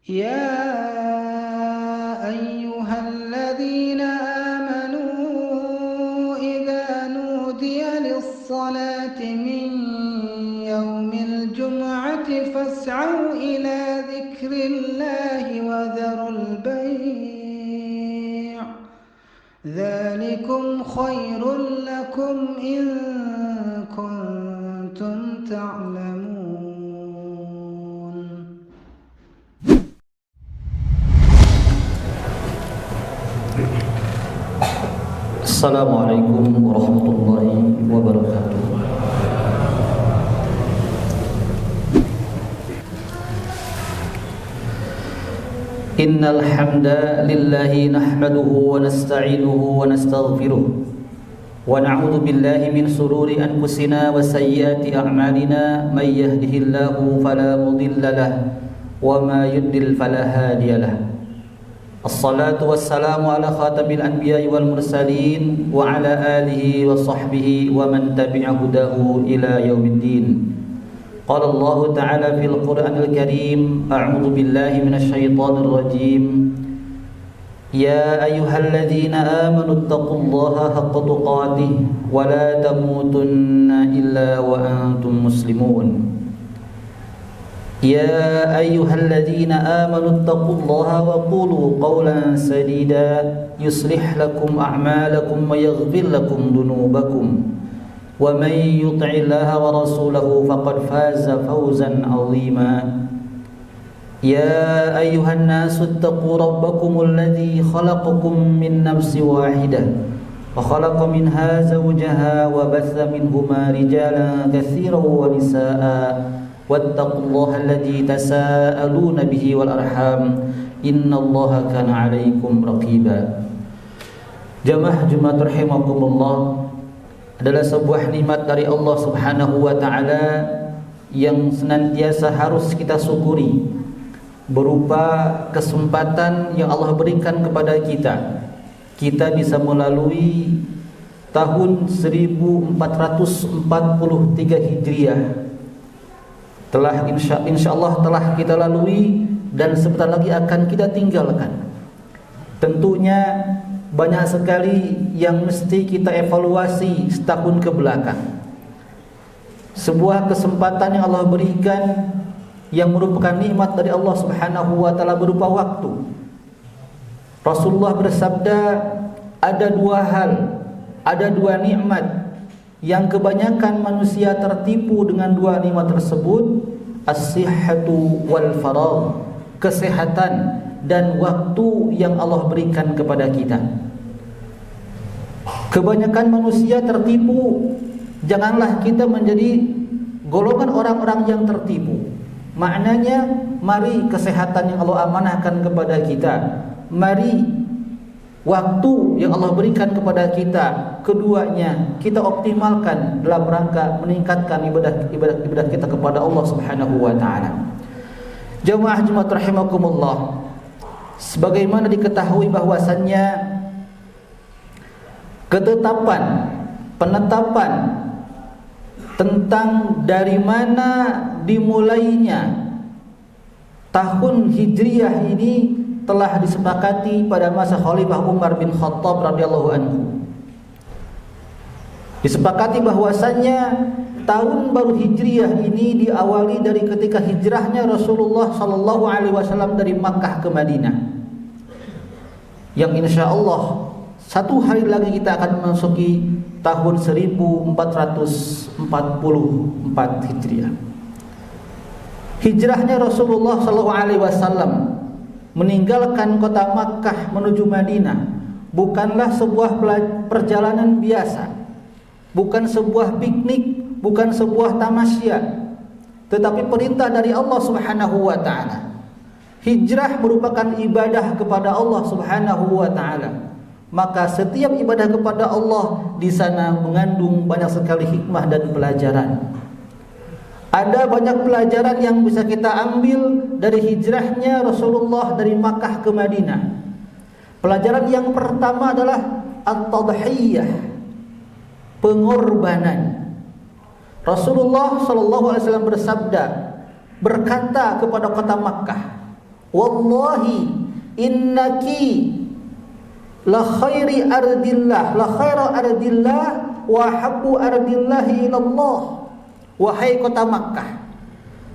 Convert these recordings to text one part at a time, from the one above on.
يا أيها الذين آمنوا إذا نودي للصلاة من يوم الجمعة فاسعوا إلى ذكر الله وذروا البيع ذلكم خير لكم إن كنتم تعلمون. Assalamualaikum warahmatullahi wabarakatuh. Innal hamda lillahi nahmaduhu wa nasta'inuhu wa nastaghfiruh wa na'udzu billahi min shururi anfusina wa sayyiati a'malina may yahdihillahu fala mudilla lahu wa ma yudlil fala hadiya lahu. Assalatu wassalamu ala khatabil anbiya'i wal mursalin wa ala alihi wa sahbihi wa man tabi'a hudahu ila yaumiddin. Qala Allah ta'ala fil Qur'anil Karim, a'udzu billahi minasy syaithanir rajim. Ya ayyuhalladzina amanu taqullaha haqqa tuqatih wa la tamutunna illa wa antum muslimun. يا أيها الذين آمنوا اتقوا الله وقولوا قولا سديدا يصلح لكم أعمالكم ويغفر لكم ذنوبكم ومن يطع الله ورسوله فقد فاز فوزا عظيما. يا أيها الناس اتقوا ربكم الذي خلقكم من نفس واحدة وخلق منها زوجها وبث منهما رجالا كثيرا ونساء واتقوا الله الذي تساءلون به والأرحام إن الله كان عليكم رقيبا. Jamaah Jumat rahimakumullah, adalah sebuah nikmat dari Allah Subhanahu wa taala yang senantiasa harus kita syukuri, berupa kesempatan yang Allah berikan kepada kita. Kita bisa melalui tahun 1443 Hijriah. Telah insyaallah telah kita lalui dan sebentar lagi akan kita tinggalkan. Tentunya banyak sekali yang mesti kita evaluasi setahun ke belakang. Sebuah kesempatan yang Allah berikan yang merupakan nikmat dari Allah Subhanahu wa taala berupa waktu. Rasulullah bersabda, ada dua nikmat yang kebanyakan manusia tertipu dengan dua nikmat tersebut, as-sihhatu wal faragh, kesehatan dan waktu yang Allah berikan kepada kita. Kebanyakan manusia tertipu. Janganlah kita menjadi golongan orang-orang yang tertipu. Maknanya, mari kesehatan yang Allah amanahkan kepada kita, mari waktu yang Allah berikan kepada kita, keduanya kita optimalkan dalam rangka meningkatkan ibadah kita kepada Allah Subhanahu wa taala. Jamaah Jumat rahimakumullah, sebagaimana diketahui bahwasannya penetapan tentang dari mana dimulainya tahun Hijriah ini telah disepakati pada masa Khalifah Umar bin Khattab radhiyallahu anhu. Disepakati bahwasannya tahun baru Hijriah ini diawali dari ketika hijrahnya Rasulullah sallallahu alaihi wasallam dari Makkah ke Madinah. Yang insyaallah satu hari lagi kita akan memasuki tahun 1444 Hijriah. Hijrahnya Rasulullah sallallahu alaihi wasallam meninggalkan kota Makkah menuju Madinah bukanlah sebuah perjalanan biasa, bukan sebuah piknik, bukan sebuah tamasya, tetapi perintah dari Allah Subhanahu wa taala. Hijrah merupakan ibadah kepada Allah Subhanahu wa taala. Maka setiap ibadah kepada Allah di sana mengandung banyak sekali hikmah dan pelajaran. Ada banyak pelajaran yang bisa kita ambil dari hijrahnya Rasulullah dari Makkah ke Madinah. Pelajaran yang pertama adalah at-tadhiyah, pengorbanan. Rasulullah sallallahu alaihi wasallam berkata kepada kota Makkah, wallahi innaki la khairi ardillah, la khaira ardillah wa habbu ardillahi ilallah. Wahai kota Makkah,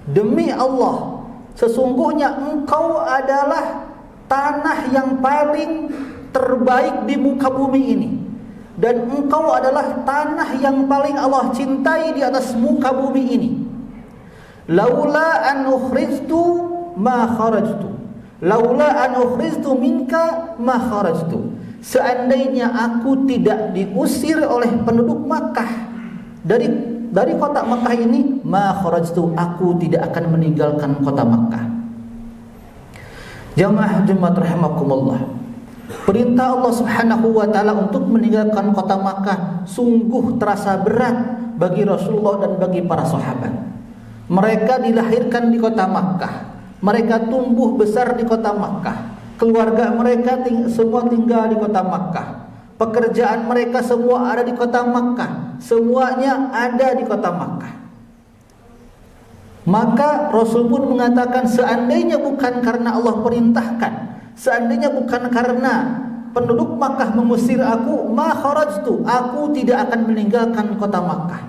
demi Allah, sesungguhnya engkau adalah tanah yang paling terbaik di muka bumi ini, dan engkau adalah tanah yang paling Allah cintai di atas muka bumi ini. Laula an ukhrijtu ma kharajtu, laula an ukhrijtu minka ma kharajtu. Seandainya aku tidak diusir oleh penduduk Makkah dari kota Makkah ini, ma kharajtu, aku tidak akan meninggalkan kota Makkah. Jamaah Jumat rahimakumullah, perintah Allah Subhanahu wa taala untuk meninggalkan kota Makkah sungguh terasa berat bagi Rasulullah dan bagi para sahabat. Mereka dilahirkan di kota Makkah, mereka tumbuh besar di kota Makkah, keluarga mereka semua tinggal di kota Makkah, pekerjaan mereka semua ada di kota Makkah, semuanya ada di kota Makkah. Maka Rasul pun mengatakan, seandainya bukan karena Allah perintahkan, seandainya bukan karena penduduk Makkah mengusir aku, ma kharajtu, aku tidak akan meninggalkan kota Makkah.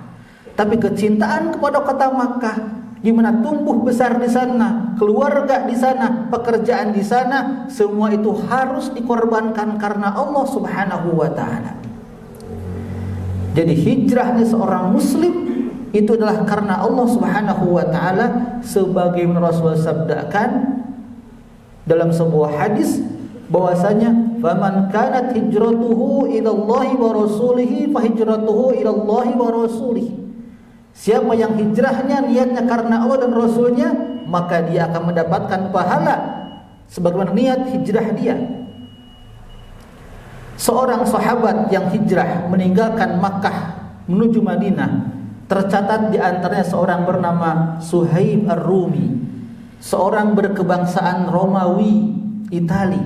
Tapi kecintaan kepada kota Makkah, di mana tumbuh besar di sana, keluarga di sana, pekerjaan di sana, semua itu harus dikorbankan karena Allah Subhanahu wa taala. Jadi hijrahnya seorang muslim itu adalah karena Allah Subhanahu wa taala, sebagaimana Rasul sabdakan dalam sebuah hadis bahwasanya faman kanat hijratuhu ila Allah wa rasulihi fa hijratuhu ila Allah wa rasulihi. Siapa yang hijrahnya niatnya karena Allah dan Rasulnya, maka dia akan mendapatkan pahala sebagaimana niat hijrah dia. Seorang sahabat yang hijrah meninggalkan Makkah menuju Madinah, tercatat di antaranya seorang bernama Suhaib Ar-Rumi, seorang berkebangsaan Romawi Itali.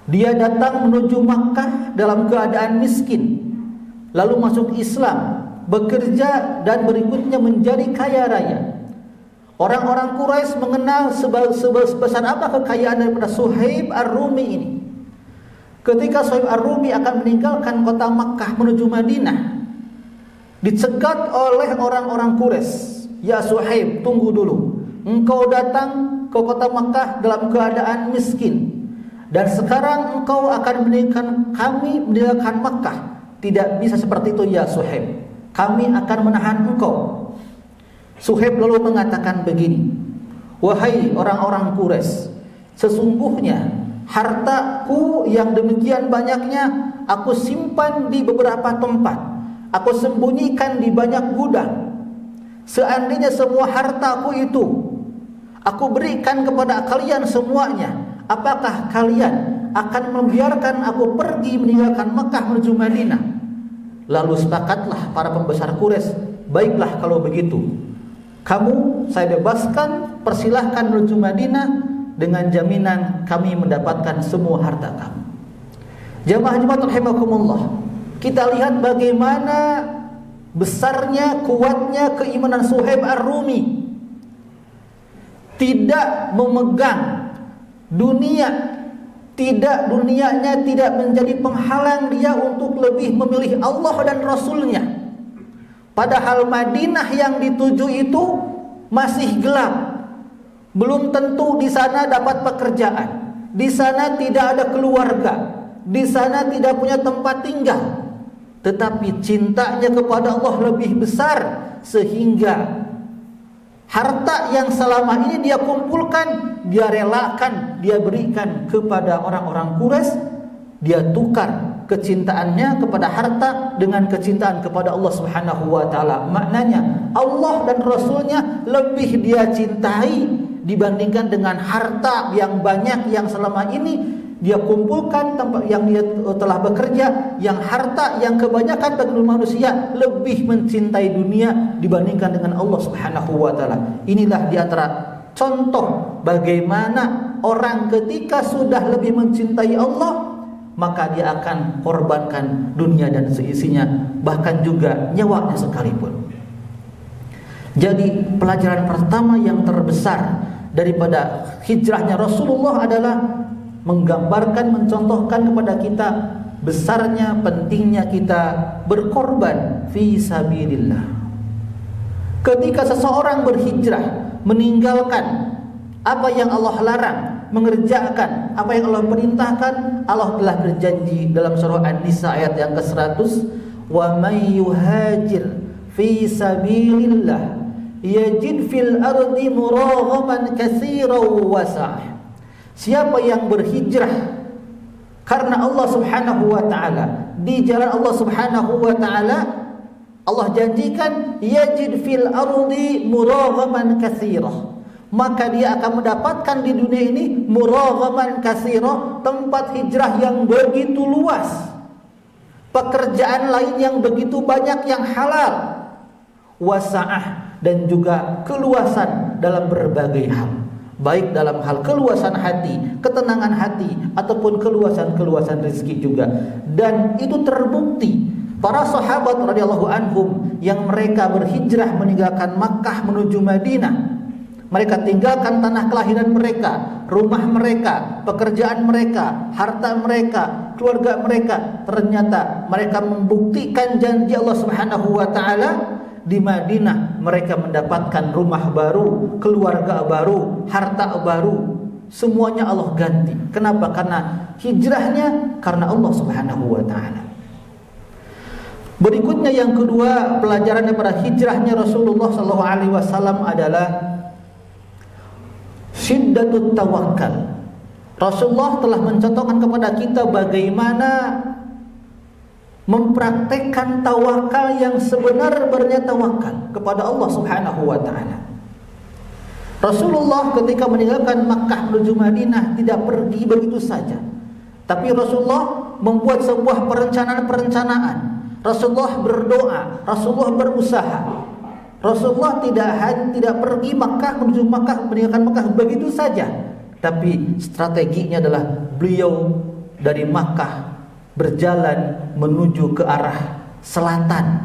Dia datang menuju Makkah dalam keadaan miskin, lalu masuk Islam, bekerja, dan berikutnya menjadi kaya raya. Orang-orang Quraisy mengenal sebesar apa kekayaan daripada Suhaib Ar-Rumi ini. Ketika Suhaib Ar-Rumi akan meninggalkan kota Makkah menuju Madinah, dicegat oleh orang-orang Quraisy. Ya Suhaib, tunggu dulu. Engkau datang ke kota Makkah dalam keadaan miskin, dan sekarang engkau akan meninggalkan Makkah. Tidak bisa seperti itu ya Suhaib, kami akan menahan engkau. Suhaib lalu mengatakan begini, wahai orang-orang Quraisy, sesungguhnya hartaku yang demikian banyaknya aku simpan di beberapa tempat, aku sembunyikan di banyak gudang. Seandainya semua hartaku itu aku berikan kepada kalian semuanya, apakah kalian akan membiarkan aku pergi meninggalkan Mekah menuju Madinah? Lalu sepakatlah para pembesar Quraisy, baiklah kalau begitu, kamu saya bebaskan, persilahkan menuju Madinah dengan jaminan kami mendapatkan semua harta kamu. Jamaah Jumat rahimakumullah, kita lihat bagaimana besarnya, kuatnya keimanan Suhaib Ar-Rumi. Tidak memegang dunia, dunianya tidak menjadi penghalang dia untuk lebih memilih Allah dan Rasulnya. Padahal Madinah yang dituju itu masih gelap, belum tentu di sana dapat pekerjaan, di sana tidak ada keluarga, di sana tidak punya tempat tinggal. Tetapi cintanya kepada Allah lebih besar, sehingga harta yang selama ini dia kumpulkan, dia relakan, dia berikan kepada orang-orang Quraisy. Dia tukar kecintaannya kepada harta dengan kecintaan kepada Allah Subhanahu wa taala. Maknanya Allah dan Rasulnya lebih dia cintai dibandingkan dengan harta yang banyak yang selama ini dia kumpulkan, tempat yang dia telah bekerja, yang harta yang kebanyakan bagi manusia lebih mencintai dunia dibandingkan dengan Allah Subhanahu wa taala. Inilah di antara contoh bagaimana orang ketika sudah lebih mencintai Allah, maka dia akan korbankan dunia dan seisinya, bahkan juga nyawanya sekalipun. Jadi pelajaran pertama yang terbesar daripada hijrahnya Rasulullah adalah menggambarkan, mencontohkan kepada kita besarnya, pentingnya kita berkorban fi sabilillah. Ketika seseorang berhijrah, meninggalkan apa yang Allah larang, mengerjakan apa yang Allah perintahkan, Allah telah berjanji dalam surah An-Nisa ayat yang ke-100, wa may yuhajir fi sabilillah yajid fil ardi muraghaman katsiran wa sa'ah. Siapa yang berhijrah karena Allah Subhanahu wa taala, di jalan Allah Subhanahu wa taala, Allah janjikan yajid fil ardi muraghaman katsiran, maka dia akan mendapatkan di dunia ini muraghaman katsiran, tempat hijrah yang begitu luas, pekerjaan lain yang begitu banyak yang halal, wasa'ah, dan juga keluasan dalam berbagai hal, baik dalam hal keluasan hati, ketenangan hati, ataupun keluasan rezeki juga. Dan itu terbukti para sahabat radhiyallahu anhum yang mereka berhijrah meninggalkan Makkah menuju Madinah. Mereka tinggalkan tanah kelahiran mereka, rumah mereka, pekerjaan mereka, harta mereka, keluarga mereka. Ternyata mereka membuktikan janji Allah Subhanahu wa taala. Di Madinah mereka mendapatkan rumah baru, keluarga baru, harta baru. Semuanya Allah ganti. Kenapa? Karena hijrahnya karena Allah Subhanahu wa taala. Berikutnya yang kedua, pelajaran daripada hijrahnya Rasulullah sallallahu alaihi wasallam adalah syiddatut tawakkal. Rasulullah telah mencontohkan kepada kita bagaimana mempraktekkan tawakal yang sebenar-benarnya tawakal kepada Allah Subhanahu wa taala. Rasulullah ketika meninggalkan Makkah menuju Madinah tidak pergi begitu saja. Tapi Rasulullah membuat sebuah perencanaan. Rasulullah berdoa, Rasulullah berusaha. Rasulullah tidak pergi Makkah menuju Makkah, meninggalkan Makkah begitu saja. Tapi strateginya adalah beliau dari Makkah berjalan menuju ke arah selatan,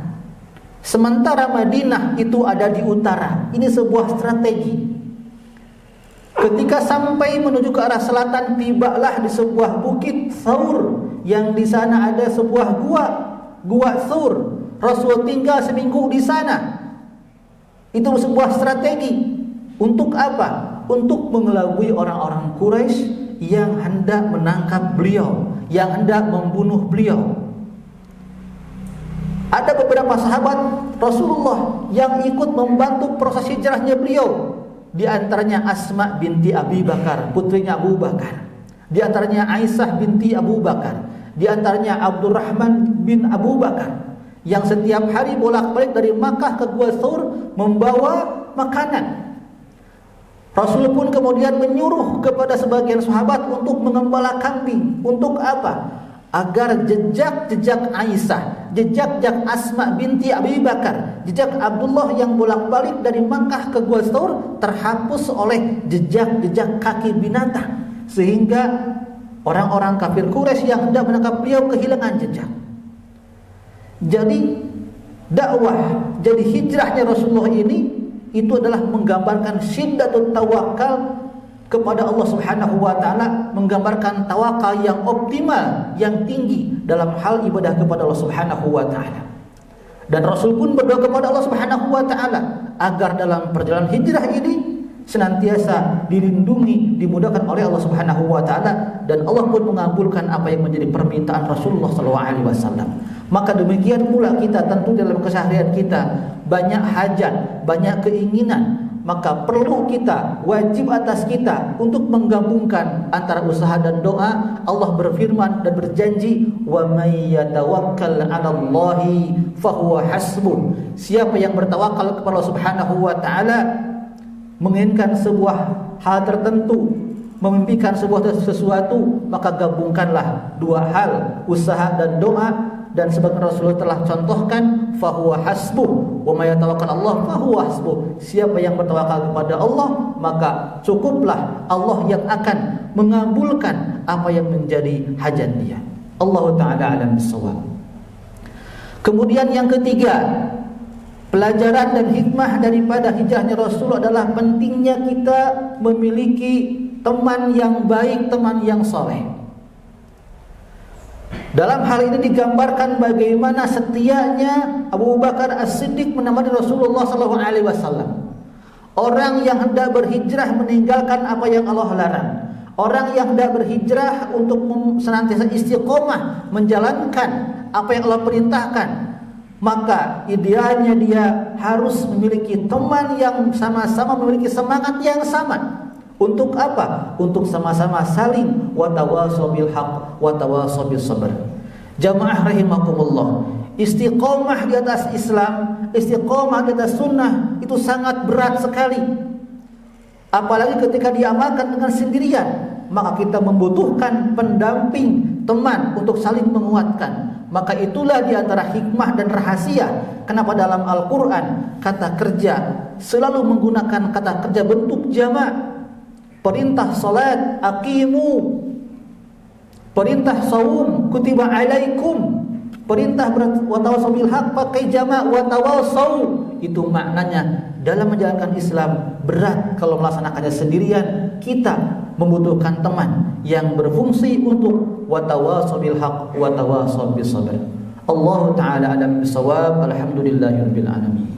sementara Madinah itu ada di utara. Ini sebuah strategi. Ketika sampai menuju ke arah selatan, tibalah di sebuah bukit Tsaur, yang di sana ada sebuah gua Tsaur. Rasul tinggal seminggu di sana. Itu sebuah strategi. Untuk apa? Untuk mengelabui orang-orang Quraisy yang hendak menangkap beliau, yang hendak membunuh beliau. Ada beberapa sahabat Rasulullah yang ikut membantu proses hijrahnya beliau. Di antaranya Asma binti Abi Bakar, putrinya Abu Bakar. Di antaranya Aisyah binti Abu Bakar. Di antaranya Abdurrahman bin Abu Bakar, yang setiap hari bolak-balik dari Makkah ke Gua Tsaur membawa makanan. Rasul pun kemudian menyuruh kepada sebagian sahabat untuk mengembala kambing. Untuk apa? Agar jejak-jejak Aisyah, jejak-jejak Asma binti Abi Bakar, jejak Abdullah yang bolak-balik dari Makkah ke Gua Tsaur terhapus oleh jejak-jejak kaki binatang, sehingga orang-orang kafir Quraisy yang hendak menangkap beliau kehilangan jejak. Jadi dakwah, jadi hijrahnya Rasulullah ini itu adalah menggambarkan syiddatut tawakal kepada Allah Subhanahu wa taala, menggambarkan tawakal yang optimal, yang tinggi dalam hal ibadah kepada Allah Subhanahu wa taala. Dan Rasul pun berdoa kepada Allah Subhanahu wa taala agar dalam perjalanan hijrah ini senantiasa dilindungi, dimudahkan oleh Allah Subhanahu wa taala, dan Allah pun mengabulkan apa yang menjadi permintaan Rasulullah sallallahu alaihi wasallam. Maka demikian pula kita tentu dalam keseharian kita banyak hajat, banyak keinginan, maka perlu kita, wajib atas kita untuk menggabungkan antara usaha dan doa. Allah berfirman dan berjanji, wa may yatawakkal 'alallahi fahuwa hasbuh. Siapa yang bertawakal kepada Allah Subhanahu wa taala, menginginkan sebuah hal tertentu, memimpikan sebuah sesuatu, maka gabungkanlah dua hal, usaha dan doa. Dan sebagaimana Rasulullah telah contohkan, fahuwa hasbuh, wa may yatawakkal Allah fahuwa hasbuh. Siapa yang bertawakal kepada Allah, maka cukuplah Allah yang akan mengabulkan apa yang menjadi hajat dia. Allah taala alam bisawab. Kemudian yang ketiga, Pelajaran dan hikmah daripada hijrahnya Rasul adalah pentingnya kita memiliki teman yang baik, teman yang soleh. Dalam hal ini digambarkan bagaimana setianya Abu Bakar As-Siddiq menemani Rasulullah SAW. Orang yang hendak berhijrah meninggalkan apa yang Allah larang. Orang yang hendak berhijrah untuk senantiasa istiqomah menjalankan apa yang Allah perintahkan, maka idealnya dia harus memiliki teman yang sama-sama memiliki semangat yang sama. Untuk apa? Untuk sama-sama saling watawasau bil haq watawasau bis sabr. Jamaah rahimakumullah, istiqomah di atas Islam, istiqomah di atas sunnah itu sangat berat sekali. Apalagi ketika diamalkan dengan sendirian, maka kita membutuhkan pendamping, teman untuk saling menguatkan. Maka itulah di antara hikmah dan rahasia kenapa dalam Al-Quran kata kerja selalu menggunakan kata kerja bentuk jamak. Perintah salat aqimu, perintah saum kutiba alaikum, perintah watawasau bil haq pakai jamak watawasau. Itu maknanya dalam menjalankan Islam berat kalau melaksanakannya sendirian. Kita membutuhkan teman yang berfungsi untuk watawasau bil haq watawasau bis sabr. Allah taala alam bisawab. Alhamdulillahirabbil alamin.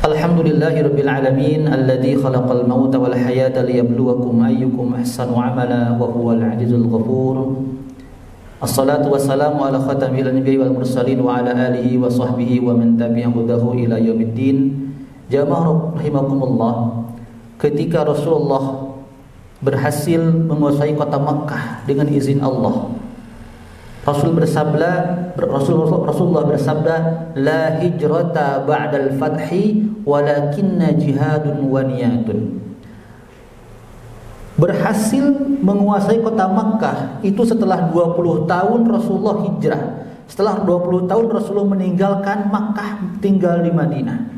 Alhamdulillahirabbil alamin alladzi khalaqal mauta wal hayata liyabluwakum ayyukum ahsanu amala wa huwal azizul ghafur. Assalatu wassalamu ala khatamil anbiya'i wal mursalin wa ala alihi wa sahbihi wa man tabi'ahu ila yaumiddin. Jamaah rahimakumullah, ketika Rasulullah berhasil menguasai kota Makkah dengan izin Allah, Rasulullah bersabda, la hijrata ba'dal fathi walakinna jihadun wa niyatun. Berhasil menguasai kota Makkah itu setelah 20 tahun Rasulullah hijrah. Setelah 20 tahun Rasulullah meninggalkan Makkah, tinggal di Madinah.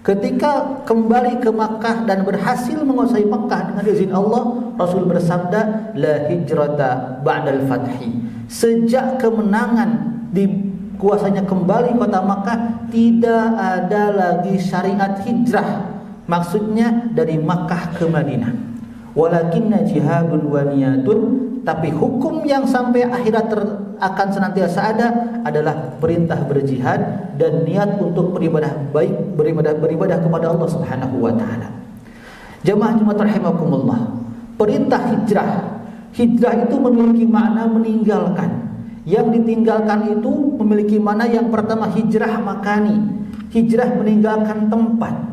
Ketika kembali ke Makkah dan berhasil menguasai Makkah dengan izin Allah, Rasul bersabda, la hijrata ba'dal fathi. Sejak kemenangan dikuasanya kembali kota Makkah, tidak ada lagi syariat hijrah. Maksudnya dari Makkah ke Madinah. Walakinna jihadun wa niyatun, tapi hukum yang sampai akhirat akan senantiasa ada adalah perintah berjihad dan niat untuk beribadah baik, beribadah kepada Allah Subhanahu wa taala. Jamaah rahimakumullah, perintah hijrah itu memiliki makna meninggalkan. Yang ditinggalkan itu memiliki makna yang pertama hijrah makani, hijrah meninggalkan tempat.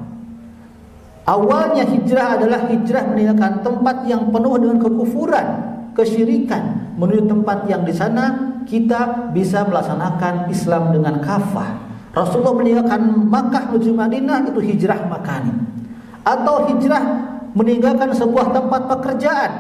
Awalnya hijrah adalah hijrah meninggalkan tempat yang penuh dengan kekufuran, kesyirikan, menuju tempat yang di sana kita bisa melaksanakan Islam dengan kafah. Rasulullah meninggalkan Makkah menuju Madinah, itu hijrah makani. Atau hijrah meninggalkan sebuah tempat pekerjaan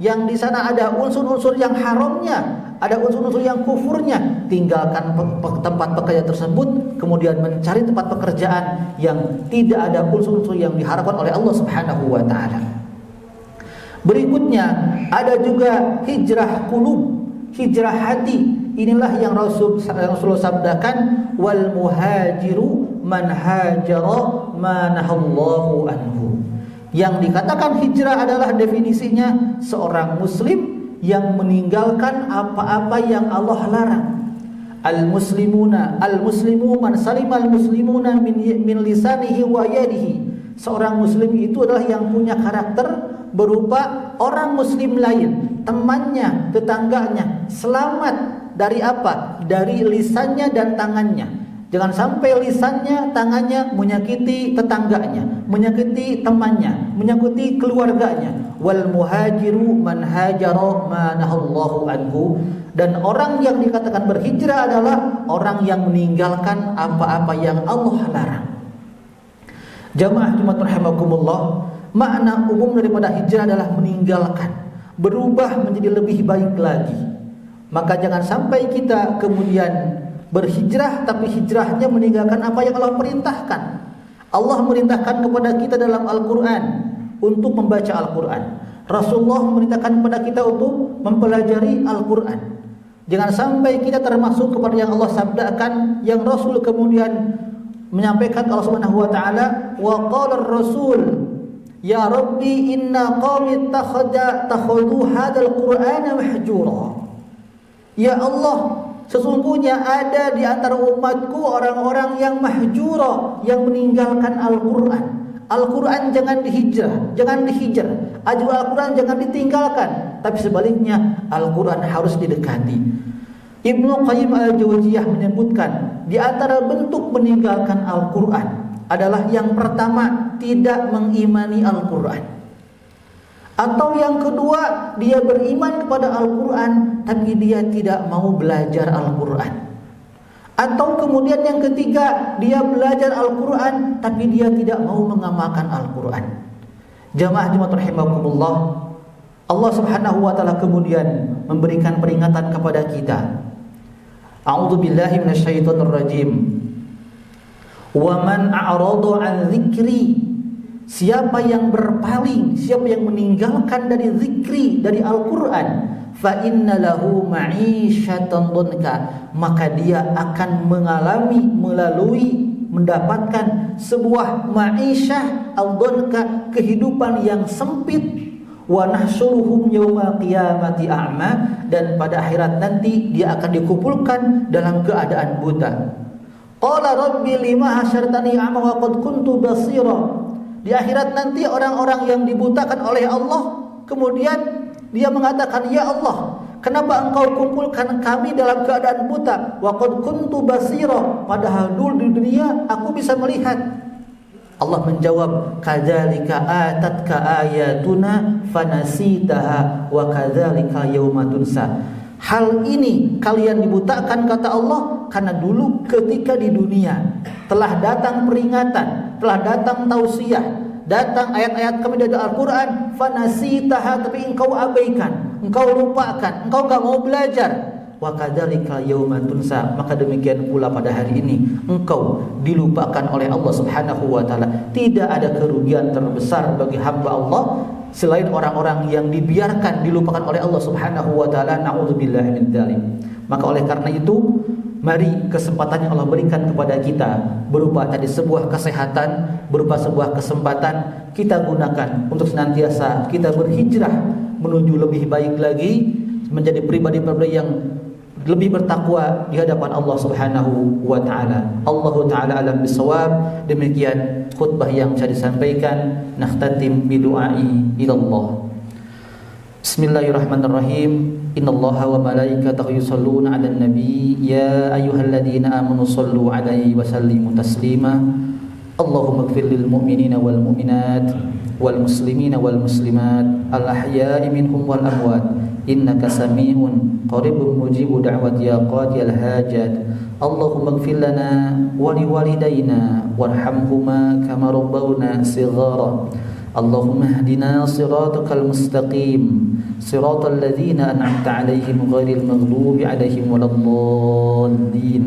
yang di sana ada unsur-unsur yang haramnya, ada unsur-unsur yang kufurnya, tinggalkan tempat pekerjaan tersebut, kemudian mencari tempat pekerjaan yang tidak ada unsur-unsur yang diharapkan oleh Allah Subhanahu wa taala. Berikutnya ada juga hijrah qulub, hijrah hati. Inilah yang Rasulullah sabdakan, wal muhajiru man hajara ma nahallahu anhu. Yang dikatakan hijrah adalah definisinya seorang muslim yang meninggalkan apa-apa yang Allah larang. Al-muslimu man salimal muslimuna min lisanihi wa yadihi. Seorang muslim itu adalah yang punya karakter berupa orang muslim lain, temannya, tetangganya, selamat dari apa? Dari lisannya dan tangannya. Jangan sampai lisannya, tangannya menyakiti tetangganya, menyakiti temannya, menyakiti keluarganya. Wal muhajiru man hajara ma nahallahu anhu. Dan orang yang dikatakan berhijrah adalah orang yang meninggalkan apa-apa yang Allah larang. Jamaah Jumat rahimakumullah, makna umum daripada hijrah adalah meninggalkan, berubah menjadi lebih baik lagi. Maka jangan sampai kita kemudian berhijrah tapi hijrahnya meninggalkan apa yang Allah perintahkan. Allah merintahkan kepada kita dalam Al-Quran untuk membaca Al-Quran. Rasulullah memerintahkan kepada kita untuk mempelajari Al-Quran. Jangan sampai kita termasuk kepada yang Allah sabdakan, yang Rasul kemudian menyampaikan Allah Subhanahu wa taala, wa qala ar-rasul ya rabbi inna qaumi takhadhu hadzal qur'ana mahjura. Ya Allah, sesungguhnya ada di antara umatku orang-orang yang mahjura, yang meninggalkan Al-Quran. Al-Quran jangan dihijar, ajaran Al-Quran jangan ditinggalkan, tapi sebaliknya Al-Quran harus didekati. Ibnu Qayyim al-Jauziyah menyebutkan di antara bentuk meninggalkan Al-Quran adalah yang pertama, tidak mengimani Al-Quran. Atau yang kedua, dia beriman kepada Al-Quran tapi dia tidak mau belajar Al-Quran. Atau kemudian yang ketiga, dia belajar Al-Quran tapi dia tidak mau mengamalkan Al-Quran. Jamaah rahimakumullah, Allah Subhanahu wa taala kemudian memberikan peringatan kepada kita. A'udzubillahi minasyaitonirrajim. Wa man a'rada 'an dzikri, siapa yang berpaling, siapa yang meninggalkan dari zikri, dari Al-Quran, fa inna lahu ma'isyatan dhanka, maka dia akan mendapatkan sebuah ma'isyah al-dhanka, kehidupan yang sempit. Wa nahsyuruhum yaumal qiyamati a'ma, dan pada akhirat nanti dia akan dikumpulkan dalam keadaan buta. Qala rabbi lima hasyartani a'ma wa qad kuntu basira. Di akhirat nanti orang-orang yang dibutakan oleh Allah, kemudian dia mengatakan, ya Allah, kenapa engkau kumpulkan kami dalam keadaan buta? Wa qad kuntu basira, padahal dulu di dunia aku bisa melihat. Allah menjawab, kadzalika atatka ayatuna fanasitaha wa kadzalika yauma tunsa. Hal ini kalian dibutakan, kata Allah, karena dulu ketika di dunia telah datang peringatan, telah datang tausiah, datang ayat-ayat kami dari Al-Quran, fanasitaha, tapi engkau abaikan, engkau lupakan, engkau gak mau belajar. Wa kadzalika yauma tunsa, maka demikian pula pada hari ini engkau dilupakan oleh Allah Subhanahu wa taala. Tidak ada kerugian terbesar bagi hamba Allah selain orang-orang yang dibiarkan dilupakan oleh Allah Subhanahu wa taala. Na'udzubillahi min dzalik. Maka oleh karena itu, mari kesempatan yang Allah berikan kepada kita berupa tadi sebuah kesehatan, berupa sebuah kesempatan, kita gunakan untuk senantiasa kita berhijrah menuju lebih baik lagi, menjadi pribadi-pribadi yang lebih bertakwa di hadapan Allah Subhanahu wa taala. Allahu taala alam bisawab. Demikian khutbah yang saya disampaikan. Nakhtatim bidu'ai ilallah. Bismillahirrahmanirrahim. Innallaha wa malaikatahu yusholluna 'alan nabi ya ayyuhalladzina amanu shallu 'alaihi wa sallimu taslima. Allahumma ighfir lil mu'minina wal mu'minat wal muslimina wal muslimat al ahya'i minhum wal amwat innaka sami'un qaribun mujibu da'wati ya qadiyal hajat. Allahumma ighfir lana wa liwalidayna warhamhuma kama rabbawna shighara. Allahumma ihdina siratal mustaqim siratal ladzina an'amta 'alaihim ghairil maghdubi 'alaihim waladdallin.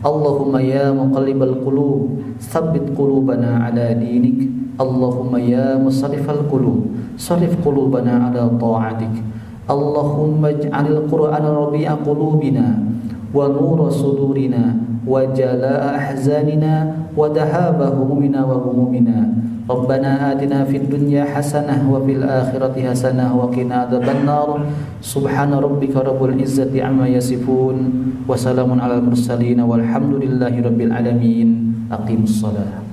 Allahumma ya muqallibal qulub tsabbit qulubana 'ala dinik. Allahumma ya musarrifal qulub sarrif qulubana 'ala ta'atik. Allahumma ij'alil Qur'ana rabi'a qulubina wa nura sudurina wa jalaa ahzanina wa dhahaba humumina wa humumina. Rabbana atina fid dunya hasanah wa fil akhirati hasanah wa qina adzabannar. Subhana rabbika rabbil izzati amma yasifun wa salamun alal mursalin walhamdulillahi rabbil alamin. Aqimus shalah.